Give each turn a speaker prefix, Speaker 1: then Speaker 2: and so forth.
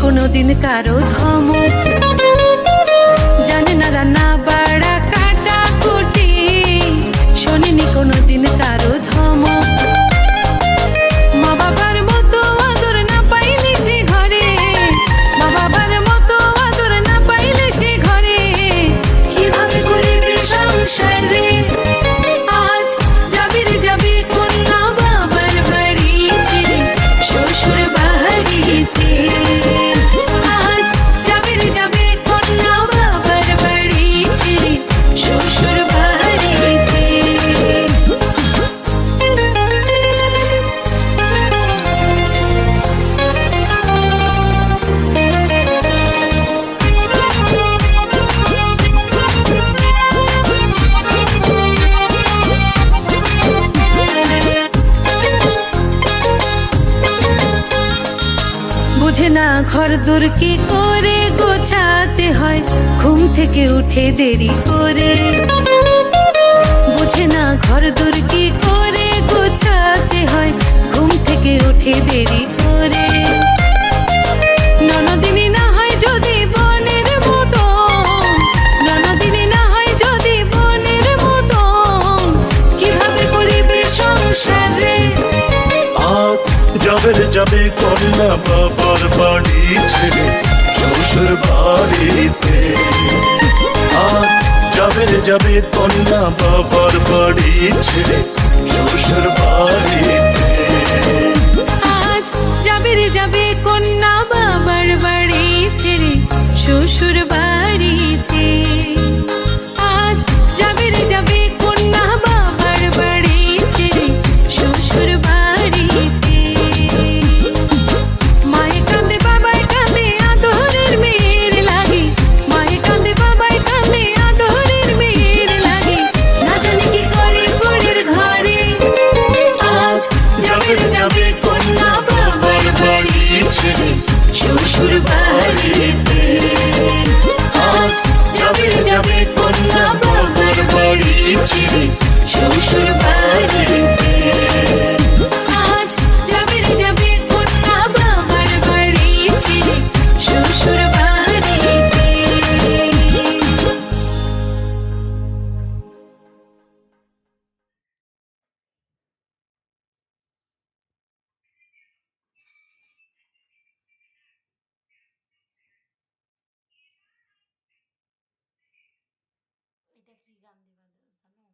Speaker 1: কোনোদিন কারো ধমক, জানে না রান্না বাড়া কাটা কুটি, শোনেনি কোনোদিন কারো ধমক। মা বাবার মতো আদর না পাইলে সে ঘরে, মা বাবার মতো আদর না পাইলে সে ঘরে, কিভাবে করবে সংসার রে। আজ যাবে রে যাবে কন্যা বাবার বাড়ি ছেড়ে শ্বশুর বাড়িতে, আজ যাবে রে যাবে কন্যা বাবার বাড়ি ছেড়ে শ্বশুর বাড়িতে। বুঝে না ঘর দূর কি করে গোছাতে হয়, ঘুম থেকে উঠে দেরি করে। বুঝে না ঘর দূর কি করে গোছাতে হয়, ঘুম থেকে উঠে দেরি করে। ননদিনী না হয় যদি বোনের মতো, ননদিনী না হয় যদি বোনের মতো, কিভাবে করিবে সংসার রে।
Speaker 2: যাবে রে যাবে কন্যা বাবার বাড়ি ছেড়ে শ্বশুর বাড়িতে, যাবে রে যাবে কন্যা বাবার বাড়ি ছেড়ে শ্বশুর বাড়িতে।
Speaker 1: আজ যাবে রে যাবে কন্যা বাবার বাড়ি ছেড়ে শ্বশুর বাড়িতে, আজ যাবে রে যাবে কন্যা বাবার বাড়ি ছেড়ে শ্বশুর বাড়িতে। মায়ে কাঁদে বাবাই কাঁদে আদরের মেয়ের লাগে, মায়ে কাঁদে বাবাই কাঁদে আদরের মেয়ের লাগে, না জানি কি করে পরের ঘরে। আজ যাবে রে যাবে কন্যা বাবার বাড়ি ছেড়ে শ্বশুর বাড়িতে, আজ যাবে রে যাবে কন্যা বাবার বাড়ি ছেড়ে শ্বশুর বাড়িতে, আজ যাবে রে যাবে কন্যা বাবার বাড়ি ছেড়ে শ্বশুর বাড়িতে।
Speaker 3: এটা কি গান দিবা জানো?